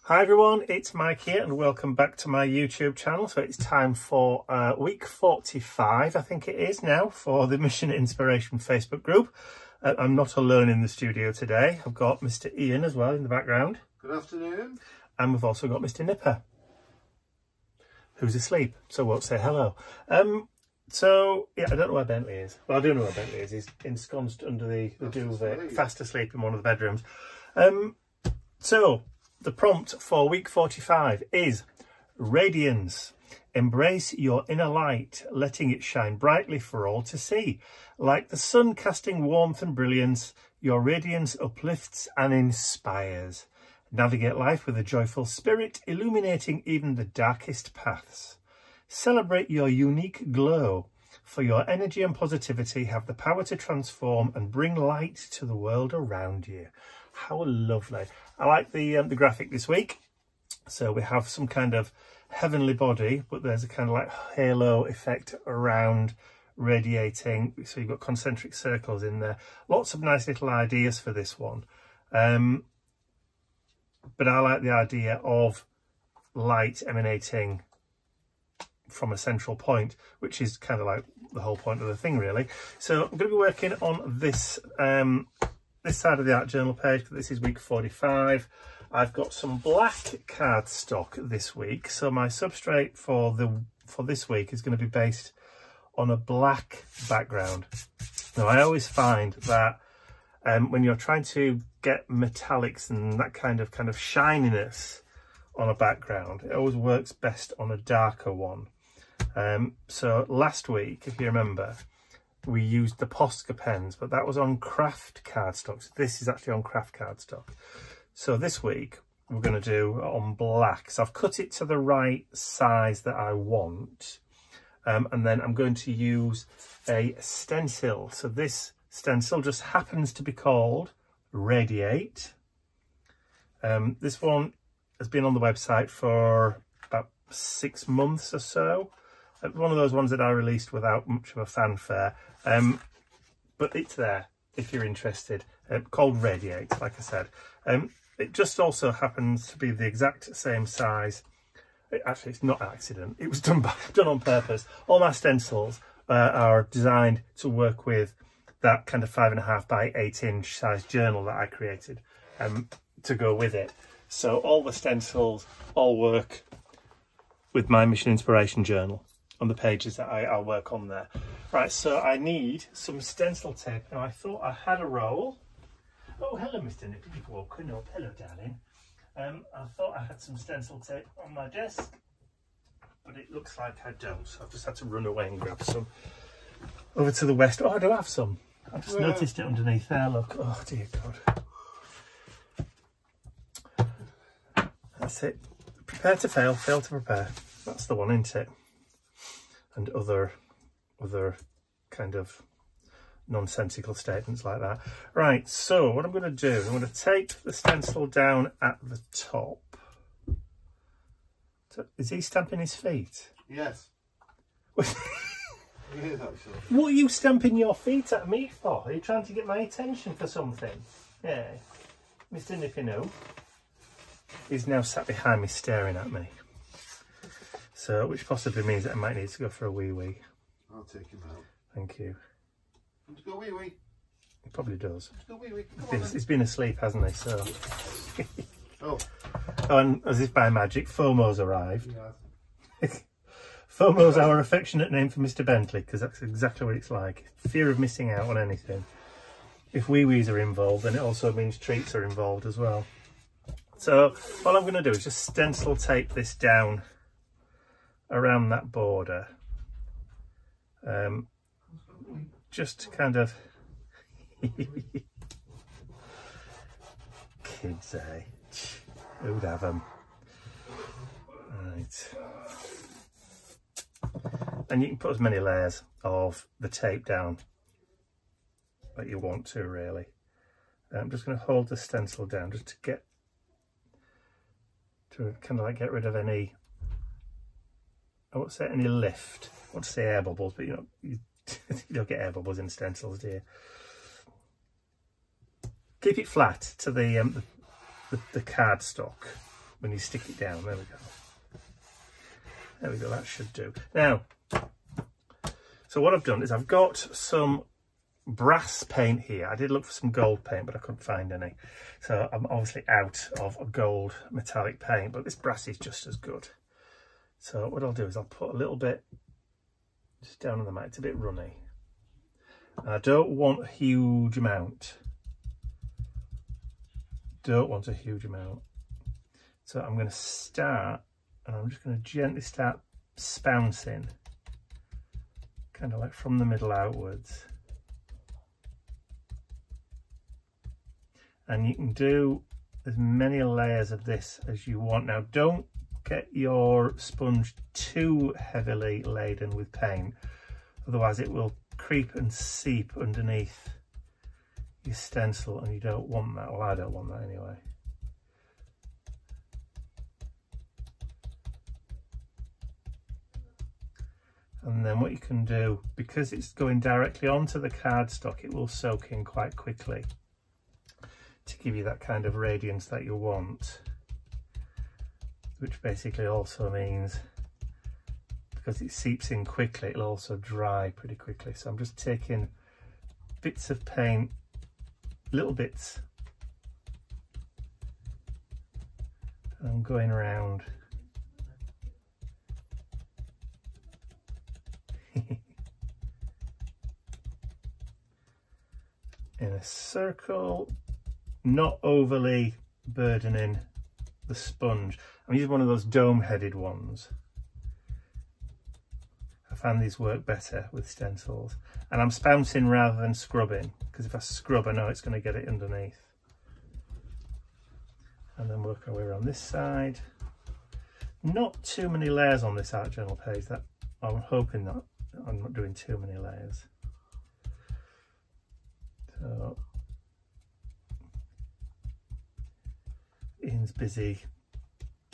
Hi everyone, it's Mike here and welcome back to my YouTube channel. So it's time for week 45, I think it is now, for the Mission Inspiration Facebook group. I'm not alone in the studio today. I've got Mr. Ian as well in the background. Good afternoon. And we've also got Mr. Nipper, who's asleep, so won't say hello. So, yeah, I don't know where Bentley is. Well, I do know where Bentley is. He's ensconced under the duvet, fast asleep in one of the bedrooms. So, the prompt for week 45 is Radiance. Embrace your inner light, letting it shine brightly for all to see. Like the sun casting warmth and brilliance, your radiance uplifts and inspires. Navigate life with a joyful spirit, illuminating even the darkest paths. Celebrate your unique glow, for your energy and positivity have the power to transform and bring light to the world around you. How lovely. I like the graphic this week. So we have some kind of heavenly body, but there's a kind of like halo effect around radiating. So you've got concentric circles in there. Lots of nice little ideas for this one. But I like the idea of light emanating from a central point, which is kind of like the whole point of the thing, really. So I'm going to be working on this this side of the art journal page, because this is week 45. I've got some black cardstock this week, so my substrate for this week is going to be based on a black background. Now I always find that when you're trying to get metallics and that kind of shininess on a background, it always works best on a darker one. So last week, if you remember, we used the Posca pens, but that was on craft cardstock. So this is actually on craft cardstock. So this week we're going to do on black. So I've cut it to the right size that I want. And then I'm going to use a stencil. So this stencil just happens to be called Radiate. This one has been on the website for about 6 months or so. One of those ones that I released without much of a fanfare, but it's there if you're interested. Called Radiate, like I said. It just also happens to be the exact same size. Actually, it's not an accident. It was done on purpose. All my stencils are designed to work with that kind of 5.5 by 8 inch size journal that I created to go with it. So all the stencils all work with my Mission Inspiration journal on the pages that I'll work on there. Right, so I need some stencil tape. Now I thought I had a roll. Oh, hello, Mr. Nippy. You've woken up. Hello, darling. I thought I had some stencil tape on my desk, but it looks like I don't. So I've just had to run away and grab some over to the west. Oh, I do have some. I've just noticed it underneath there. Look. Oh, dear God. That's it. Prepare to fail, fail to prepare. That's the one, isn't it? And other kind of nonsensical statements like that. Right, so what I'm going to do, I'm going to tape the stencil down at the top. So, is he stamping his feet? Yes. What are you stamping your feet at me for? Are you trying to get my attention for something? Yeah. Mr. Nippino is now sat behind me staring at me. So, which possibly means that I might need to go for a wee-wee. I'll take him out. Thank you. Want to go wee-wee? He probably does. Let's go wee-wee. He's been asleep, hasn't he? So. Oh, And as if by magic, FOMO's arrived. yeah. FOMO's our affectionate name for Mr. Bentley, because that's exactly what it's like. Fear of missing out on anything. If wee-wees are involved, then it also means treats are involved as well. So all I'm going to do is just stencil tape this down around that border. Just kind of kids, eh? Who'd have them? Right. And you can put as many layers of the tape down that you want to, really. I'm just going to hold the stencil down just to get kind of like get rid of any, I won't say any lift. I want to say air bubbles, but you don't get air bubbles in stencils, do you? Keep it flat to the cardstock. when you stick it down. There we go. There we go, that should do. Now, so what I've done is I've got some brass paint here. I did look for some gold paint, but I couldn't find any. So I'm obviously out of a gold metallic paint, but this brass is just as good. So what I'll do is I'll put a little bit just down on the mat. It's a bit runny. And I don't want a huge amount. Don't want a huge amount. So I'm going to start, and I'm just going to gently start spouncing, kind of like from the middle outwards. And you can do as many layers of this as you want. Now, don't get your sponge too heavily laden with paint, otherwise it will creep and seep underneath your stencil, and you don't want that. Well, I don't want that anyway. And then what you can do, because it's going directly onto the cardstock, it will soak in quite quickly to give you that kind of radiance that you want, which basically also means because it seeps in quickly, it'll also dry pretty quickly. So I'm just taking bits of paint, little bits, and I'm going around in a circle, not overly burdening the sponge. I'm using one of those dome-headed ones. I found these work better with stencils. And I'm spouncing rather than scrubbing, because if I scrub, I know it's going to get it underneath. And then work our way around this side. Not too many layers on this art journal page. That I'm hoping that I'm not doing too many layers. So Ian's busy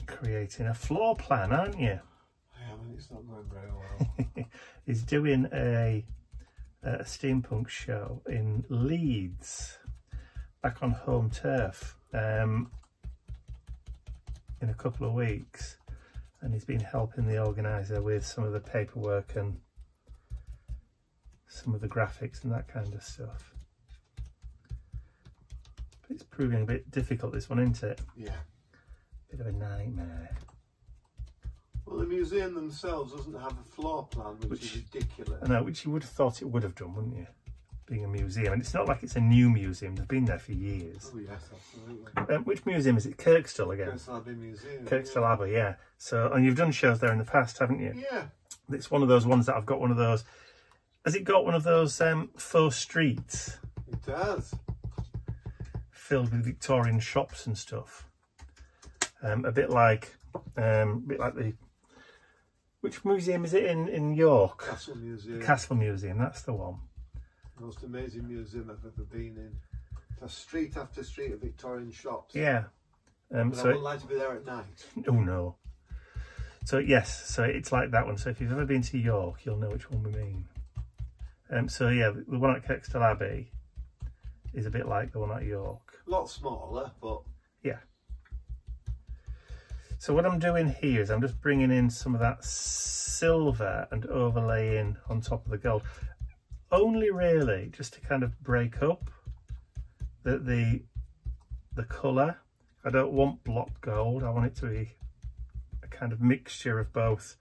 creating a floor plan, aren't you? I am, and it's not going very well. He's doing a steampunk show in Leeds, back on home turf, in a couple of weeks, and he's been helping the organiser with some of the paperwork and some of the graphics and that kind of stuff. But it's proving a bit difficult, this one, isn't it? Yeah. Bit of a nightmare. Well, the museum themselves doesn't have a floor plan, which is ridiculous. I know, which you would have thought it would have done, wouldn't you? Being a museum. And it's not like it's a new museum, they've been there for years. Oh yes, absolutely. Which museum is it? Kirkstall again? Kirkstall Abbey Museum. Kirkstall Abbey, yeah. So, and you've done shows there in the past, haven't you? Yeah. It's one of those ones that I've got one of those. Has it got one of those faux streets? It does. Filled with Victorian shops and stuff. A bit like the, which museum is it in York? Castle Museum. Castle Museum, that's the one. Most amazing museum I've ever been in. It's street after street of Victorian shops. Yeah. But I wouldn't like to be there at night. Oh no. So yes, so it's like that one. So if you've ever been to York, you'll know which one we mean. So yeah, the one at Kirkstall Abbey is a bit like the one at York. A lot smaller, but yeah. So what I'm doing here is I'm just bringing in some of that silver and overlaying on top of the gold. Only really just to kind of break up the colour. I don't want block gold. I want it to be a kind of mixture of both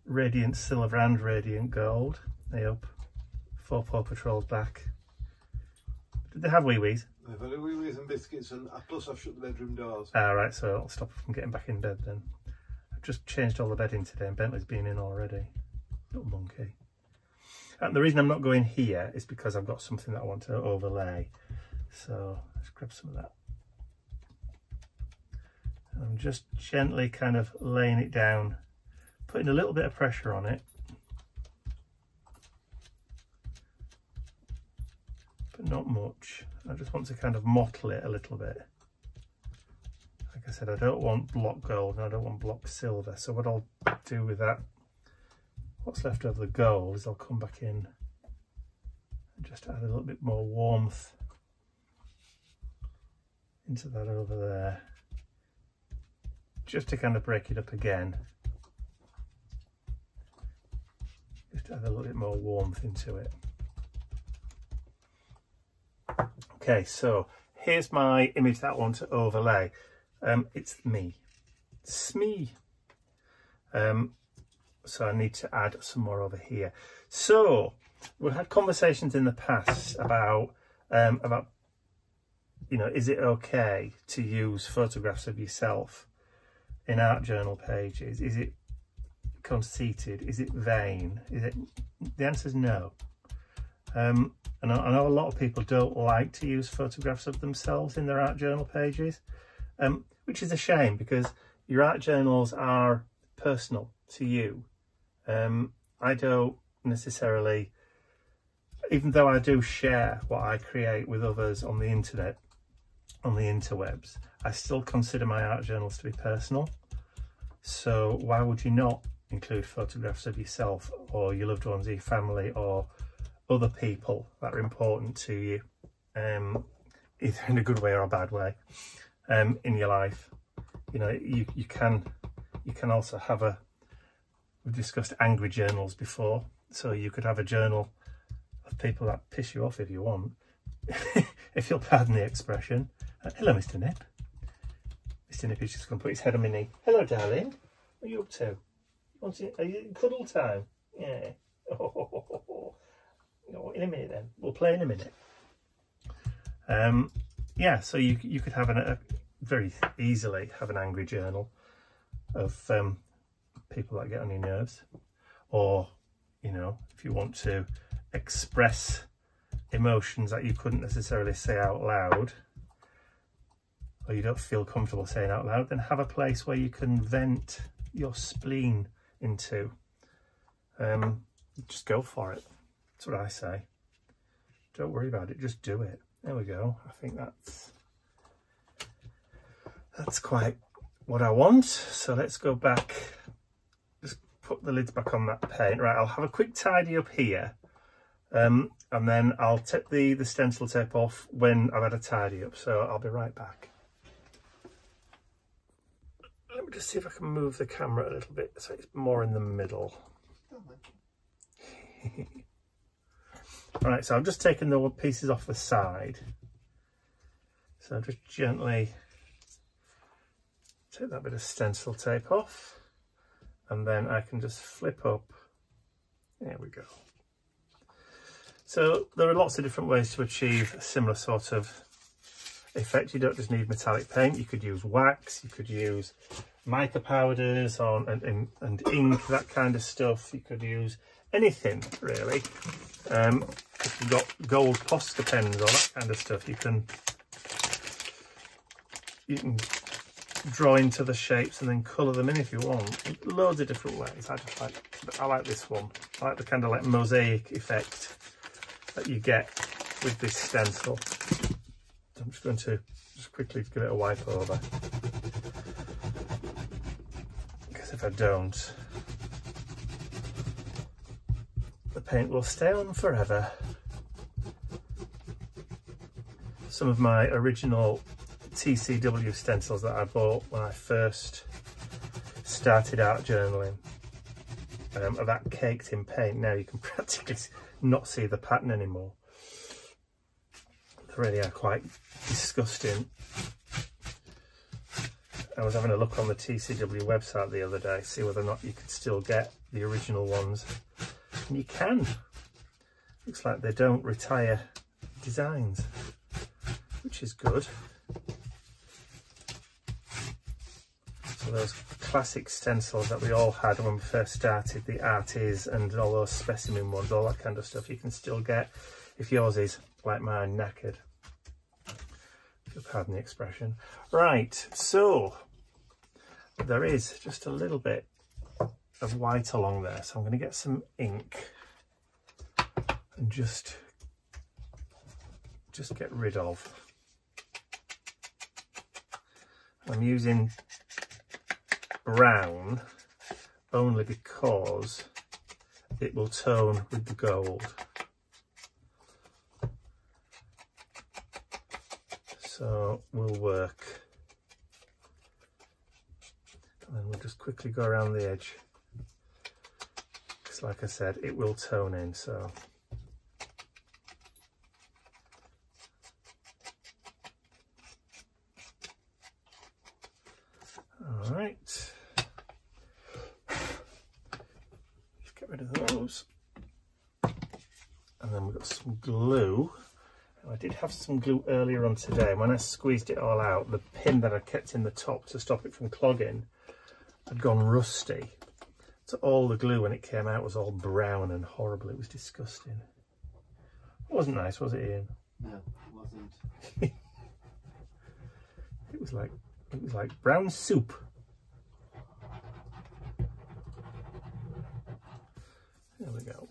radiant silver and radiant gold. Hey up, 4 Paw Patrol's back. Did they have wee-wees? They've had wee-wees and biscuits, and plus I've shut the bedroom doors. Ah, right, so I'll stop her from getting back in bed then. I've just changed all the bedding today and Bentley's been in already. Little monkey. And the reason I'm not going here is because I've got something that I want to overlay. So let's grab some of that. And I'm just gently kind of laying it down, putting a little bit of pressure on it. But not much. I just want to kind of mottle it a little bit. Like I said, I don't want block gold and I don't want block silver. So what I'll do with that, what's left of the gold, is I'll come back in and just add a little bit more warmth into that over there. just to kind of break it up again, just to add a little bit more warmth into it. Okay, so here's my image that I want to overlay. It's me. It's me. So I need to add some more over here. So we've had conversations in the past about you know, is it okay to use photographs of yourself in art journal pages? Is it conceited? Is it vain? Is it? The answer is no. And I know a lot of people don't like to use photographs of themselves in their art journal pages, which is a shame because your art journals are personal to you. I don't necessarily, even though I do share what I create with others on the internet, on the interwebs, I still consider my art journals to be personal. So why would you not include photographs of yourself or your loved ones, your family, or other people that are important to you, either in a good way or a bad way, in your life? You know, you can also have we've discussed angry journals before, so you could have a journal of people that piss you off if you want, if you'll pardon the expression. Hello, Mr. Nip. Mr. Nip is just going to put his head on my knee. Hello, darling. What are you up to? Are you in cuddle time? Yeah. Oh, in a minute then. We'll play in a minute. Yeah, so you could have very easily have an angry journal of people that get on your nerves, or, you know, if you want to express emotions that you couldn't necessarily say out loud, or you don't feel comfortable saying out loud, then have a place where you can vent your spleen into. Just go for it. That's what I say. Don't worry about it, just do it. There we go. I think that's quite what I want. So let's go back, just put the lids back on that paint. Right, I'll have a quick tidy up here, and then I'll take the stencil tape off when I've had a tidy up. So I'll be right back. Let me just see if I can move the camera a little bit so it's more in the middle. Right, so I've just taken the pieces off the side. So I'll just gently take that bit of stencil tape off, and then I can just flip up. There we go. So there are lots of different ways to achieve a similar sort of effect. You don't just need metallic paint. You could use wax, you could use mica powders and ink, that kind of stuff. You could use anything really. If you've got gold Posca pens or that kind of stuff, you can draw into the shapes and then colour them in if you want. Loads of different ways. I like this one. I like the kind of like mosaic effect that you get with this stencil. I'm just going to quickly give it a wipe over, because if I don't, the paint will stay on forever. Some of my original TCW stencils that I bought when I first started art journaling are that caked in paint. Now you can practically not see the pattern anymore. They really are quite disgusting. I was having a look on the TCW website the other day, see whether or not you could still get the original ones. And you can. Looks like they don't retire designs, which is good. So those classic stencils that we all had when we first started, the Arties and all those specimen ones, all that kind of stuff, you can still get if yours is, like mine, knackered. If you'll pardon the expression. Right, so there is just a little bit of white along there, so I'm going to get some ink and just get rid of. I'm using brown only because it will tone with the gold. So we'll work And then we'll just quickly go around the edge. Because like I said, it will tone in, so. All right. Just get rid of those. And then we've got some glue. I did have some glue earlier on today. When I squeezed it all out, the pin that I kept in the top to stop it from clogging had gone rusty. So all the glue when it came out was all brown and horrible. It was disgusting. It wasn't nice, was it, Ian? No, it wasn't. It was like brown soup. There we go.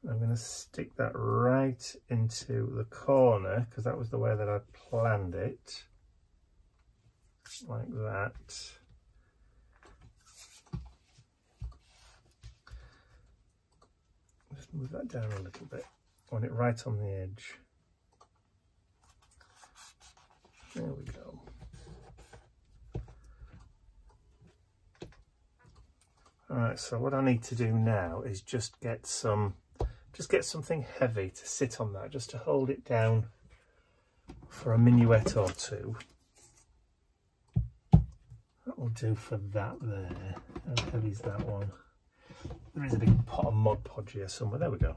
I'm going to stick that right into the corner because that was the way that I planned it, like that. Just move that down a little bit. I want it right on the edge. There we go. All right, so what I need to do now is just get something heavy to sit on that, just to hold it down for a minuet or two. That will do for that there. How heavy is that one? There is a big pot of Mod Podge here somewhere. There we go.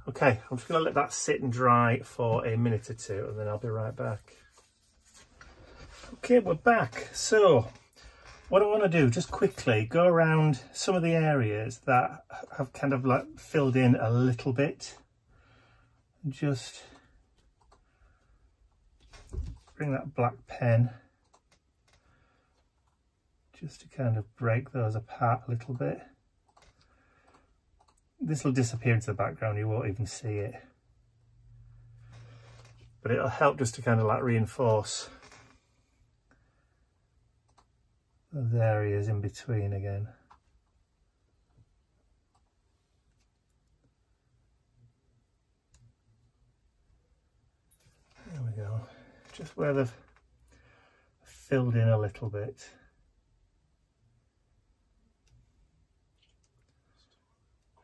Okay, I'm just going to let that sit and dry for a minute or two and then I'll be right back. Okay, we're back. So what I want to do, just quickly go around some of the areas that have kind of like filled in a little bit. Just bring that black pen just to kind of break those apart a little bit. This will disappear into the background, you won't even see it. But it'll help just to kind of like reinforce those areas in between again. There we go. Just where they've filled in a little bit.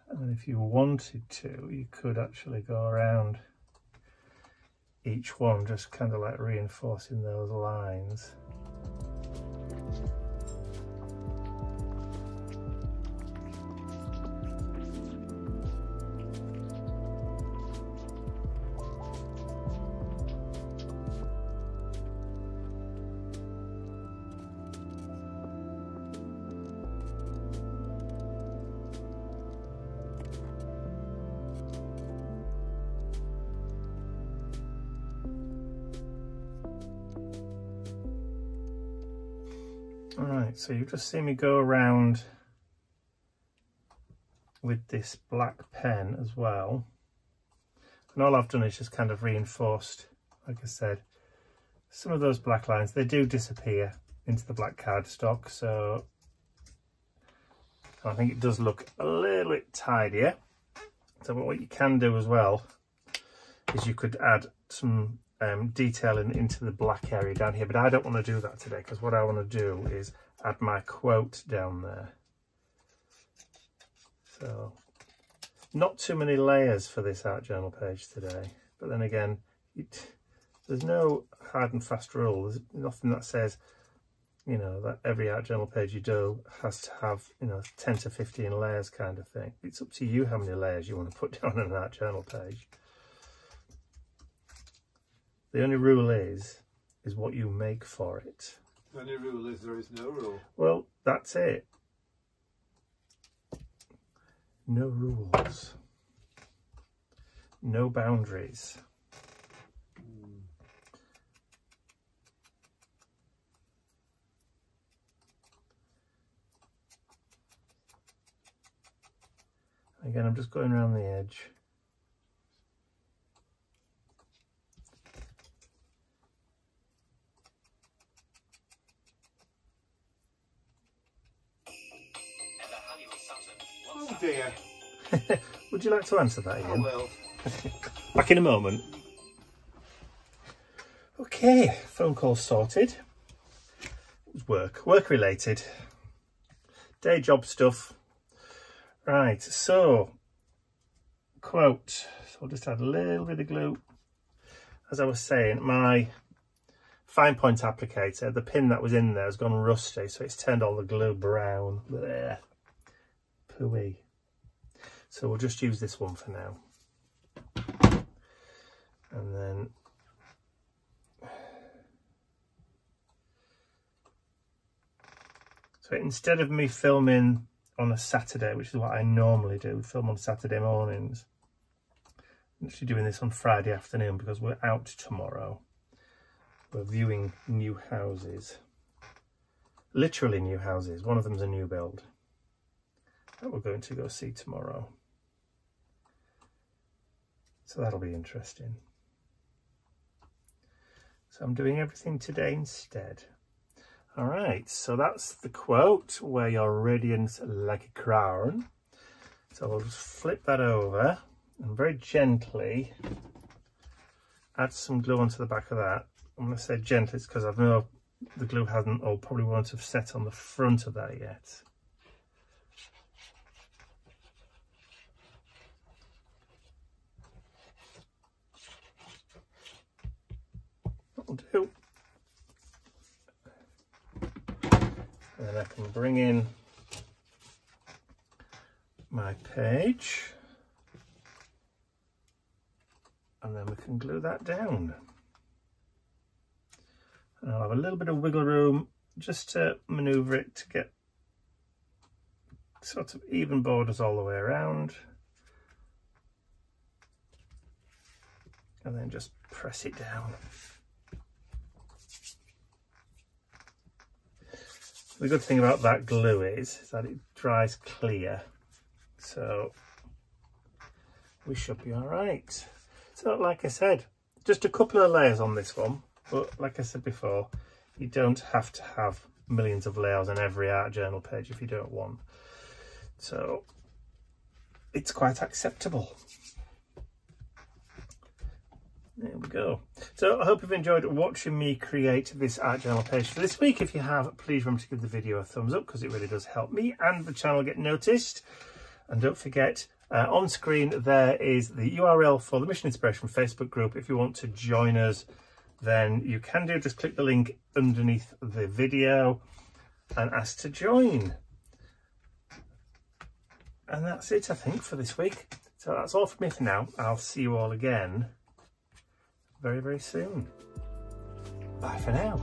And if you wanted to, you could actually go around each one, just kind of like reinforcing those lines. Alright, so you've just seen me go around with this black pen as well. And all I've done is just kind of reinforced, like I said, some of those black lines. They do disappear into the black cardstock, so I think it does look a little bit tidier. So what you can do as well is you could add some detailing into the black area down here, but I don't want to do that today because what I want to do is add my quote down there. So not too many layers for this art journal page today, but then again there's no hard and fast rule. There's nothing that says, you know, that every art journal page you do has to have, you know, 10 to 15 layers kind of thing. It's up to you how many layers you want to put down on an art journal page. The only rule is what you make for it. The only rule is there is no rule. Well, that's it. No rules. No boundaries. Again, I'm just going around the edge. Oh dear. Would you like to answer that, Ian? I will. Back in a moment. Okay, phone call sorted. It was work related. Day job stuff. Right, so quote. So I'll just add a little bit of glue. As I was saying, my fine point applicator, the pin that was in there has gone rusty, so it's turned all the glue brown. Blech. Pooey. So we'll just use this one for now. And then so instead of me filming on a Saturday, which is what I normally do, film on Saturday mornings, I'm actually doing this on Friday afternoon because we're out tomorrow. We're viewing new houses. Literally new houses. One of them's a new build that we're going to go see tomorrow. So that'll be interesting. So I'm doing everything today instead. All right, so that's the quote, wear your radiance like a crown. So we'll just flip that over and very gently add some glue onto the back of that. I'm going to say gently because I know the glue hasn't or probably won't have set on the front of that yet. That'll do. And then I can bring in my page and then we can glue that down. And I'll have a little bit of wiggle room just to manoeuvre it to get sort of even borders all the way around. And then just press it down. The good thing about that glue is that it dries clear, so we should be all right. So like I said, just a couple of layers on this one, but like I said before, you don't have to have millions of layers on every art journal page if you don't want. So it's quite acceptable. There we go. So I hope you've enjoyed watching me create this art journal page for this week. If you have, please remember to give the video a thumbs up because it really does help me and the channel get noticed. And don't forget, on screen there is the URL for the Mission Inspiration Facebook group. If you want to join us, then you can do. Just click the link underneath the video and ask to join. And that's it, I think, for this week. So that's all from me for now. I'll see you all again very, very soon. Bye for now.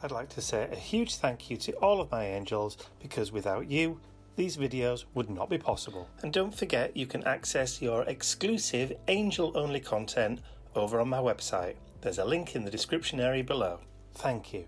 I'd like to say a huge thank you to all of my angels because without you, these videos would not be possible. And don't forget you can access your exclusive angel-only content over on my website. There's a link in the description area below. Thank you.